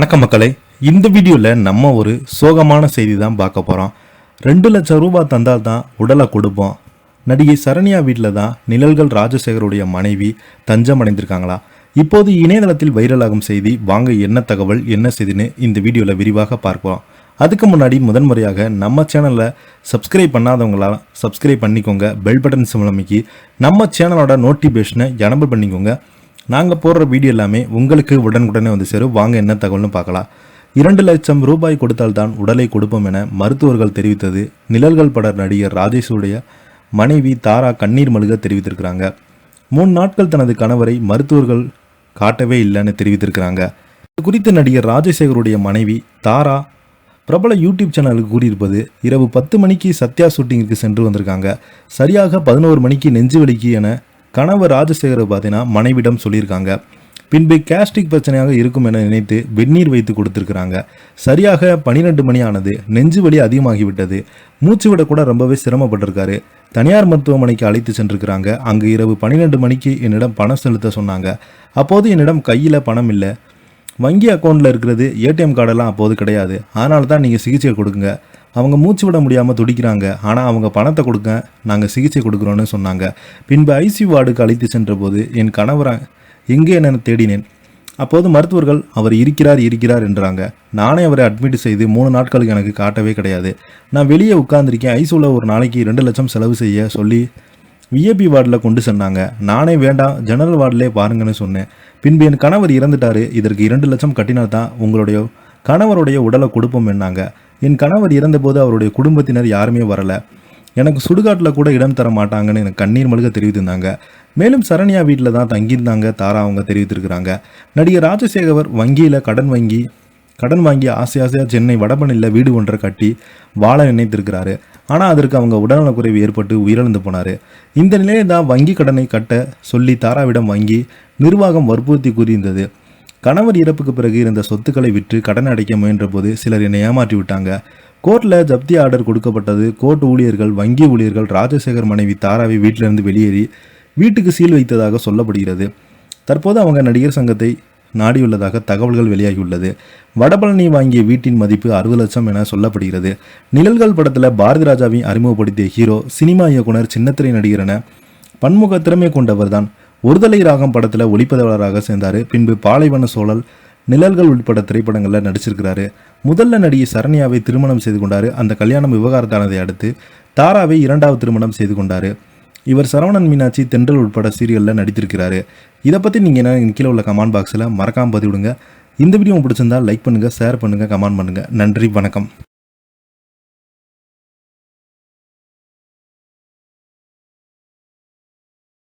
வணக்கம் மக்களே, இந்த வீடியோவில் நம்ம ஒரு சோகமான செய்தி தான் பார்க்க போகிறோம். 2 லட்சம் ரூபாய் தந்தால் தான் உடலை கொடுப்போம். நடிகை சரண்யா வீட்டில் தான் நிழல்கள் ராஜசேகருடைய மனைவி தஞ்சம் அடைந்திருக்காங்களா? இப்போது இணையதளத்தில் வைரலாகும் செய்தி. வாங்க என்ன தகவல் என்ன செய்தின்னு இந்த வீடியோவில் விரிவாக பார்ப்போம். அதுக்கு முன்னாடி முதன்முறையாக நம்ம சேனலை சப்ஸ்கிரைப் பண்ணாதவங்களா சப்ஸ்கிரைப் பண்ணிக்கோங்க. பெல் பட்டன் சிம்பிள் அமைக்கி நம்ம சேனலோட நோட்டிஃபிகேஷனை எனபிள் பண்ணிக்கோங்க. நாங்கள் போடுற வீடியோ எல்லாமே உங்களுக்கு உடனுக்குடனே வந்து சேரும். வாங்க என்ன தகவல்னு பார்க்கலாம். 2 லட்சம் ரூபாய் கொடுத்தால்தான் உடலை கொடுப்போம் என மருத்துவர்கள் தெரிவித்தது. நிழல்கள் பட நடிகர் ராஜேஷுடைய மனைவி தாரா கண்ணீர் மல்க தெரிவித்திருக்கிறாங்க. 3 நாட்கள் தனது கணவரை மருத்துவர்கள் காட்டவே இல்லைன்னு தெரிவித்திருக்கிறாங்க. இது குறித்து நடிகர் ராஜசேகருடைய மனைவி தாரா பிரபல யூடியூப் சேனலுக்கு கூறியிருப்பது, இரவு 10 மணிக்கு சத்யா ஷூட்டிங்கிற்கு சென்று வந்திருக்காங்க. சரியாக 11 மணிக்கு நெஞ்சு வலிக்கு என கணவர் ராஜசேகர் பார்த்தீங்கன்னா மனைவிடம் சொல்லியிருக்காங்க. பின்பு கேஸ்ட்ரிக் பிரச்சனையாக இருக்கும் என நினைத்து வெந்நீர் வைத்து கொடுத்துருக்குறாங்க. சரியாக 12 மணி ஆனது. நெஞ்சு வலி அதிகமாகிவிட்டது. மூச்சு விட கூட ரொம்பவே சிரமப்பட்டிருக்காரு. தனியார் மருத்துவமனைக்கு அழைத்து சென்றிருக்கிறாங்க. அங்கு இரவு 12 மணிக்கு என்னிடம் பணம் செலுத்த சொன்னாங்க. அப்போது என்னிடம் கையில் பணம் இல்லை. வங்கி அக்கௌண்ட்டில் இருக்கிறது ஏடிஎம் கார்டெல்லாம் அப்போது கிடையாது. அதனால தான் நீங்கள் சிகிச்சை கொடுங்க. அவங்க மூச்சு விட முடியாமல் துடிக்கிறாங்க. ஆனால் அவங்க பணத்தை கொடுக்க நாங்கள் சிகிச்சை கொடுக்குறோன்னு சொன்னாங்க. பின்பு ஐசியூ வார்டுக்கு அழைத்து சென்ற போது என் கணவரை எங்கே என தேடினேன். அப்போது மருத்துவர்கள் அவர் இருக்கிறார் என்றாங்க. நானே அவரை அட்மிட் செய்து 3 நாட்களுக்கு எனக்கு காட்டவே கிடையாது. நான் வெளியே உட்கார்ந்துருக்கேன். ஐசியூவில் ஒரு நாளைக்கு 2 லட்சம் செலவு செய்ய சொல்லி விஐபி வார்டில் கொண்டு சென்னாங்க. நானே வேண்டாம், ஜெனரல் வார்டிலே பாருங்கன்னு சொன்னேன். பின்பு என் கணவர் இறந்துட்டார். இதற்கு 2 லட்சம் கட்டினால் தான் உங்களுடைய கணவருடைய உடலை கொடுப்போம் என்னாங்க. என் கணவர் இறந்தபோது அவருடைய குடும்பத்தினர் யாருமே வரலை. எனக்கு சுடுகாட்டில் கூட இடம் தர மாட்டாங்கன்னு எனக்கு கண்ணீர் மல்க தெரிவித்திருந்தாங்க. மேலும் சரண்யா வீட்டில் தான் தங்கியிருந்தாங்க தாரா அவங்க தெரிவித்திருக்கிறாங்க. நடிகர் ராஜசேகர் வங்கியில் கடன் வாங்கி ஆசையாக சென்னை வடபழனியில் வீடு ஒன்றை கட்டி வாழ நினைத்திருக்கிறாரு. ஆனால் அதற்கு அவங்க உடல்நலக்குறைவு ஏற்பட்டு உயிரிழந்து போனார். இந்த நிலையில் தான் வங்கி கடனை கட்ட சொல்லி தாராவிடம் வங்கி நிர்வாகம் வற்புறுத்தி கூறியிருந்தது. கணவர் இறப்புக்கு பிறகு இருந்த சொத்துக்களை விற்று கடன் அடைக்க முயன்ற போது சிலர் என்னை ஏமாற்றி விட்டாங்க. கோர்ட்டில் ஜப்தி ஆர்டர் கொடுக்கப்பட்டது. கோர்ட் ஊழியர்கள் வங்கி ஊழியர்கள் ராஜசேகர் மனைவி தாராவை வீட்டிலிருந்து வெளியேறி வீட்டுக்கு சீல் வைத்ததாக சொல்லப்படுகிறது. தற்போது அவங்க நடிகர் சங்கத்தை நாடியுள்ளதாக தகவல்கள் வெளியாகியுள்ளது. வடபழனி வாங்கிய வீட்டின் மதிப்பு 60 லட்சம் என சொல்லப்படுகிறது. நிழல்கள் படத்தில் பாரதி ராஜாவை அறிமுகப்படுத்திய ஹீரோ சினிமா இயக்குனர் சின்னத்திரை நடிகர் என பன்முக திறமை கொண்டவர் தான். ஒருதலை ராகம் படத்தில் ஒளிப்பதிவாளராக சேர்ந்தார். பின்பு பாலைவன சோழல், நிழல்கள் உட்பட திரைப்படங்களில் நடிச்சிருக்கிறாரு. முதல்ல நடிகை சரண்யாவை திருமணம் செய்து கொண்டார். அந்த கல்யாணம் விவகாரத்தானதை அடுத்து தாராவை 2வது திருமணம் செய்து கொண்டார். இவர் சரவணன் மீனாட்சி, தென்றல் உட்பட சீரியலில் நடித்திருக்கிறாரு. இதை பற்றி நீங்கள் என்ன கீழே உள்ள கமெண்ட் பாக்ஸில் மறக்காமல் பதிவிடுங்க. இந்த வீடியோ பிடிச்சிருந்தால் லைக் பண்ணுங்கள், ஷேர் பண்ணுங்கள், கமெண்ட் பண்ணுங்கள். நன்றி, வணக்கம்.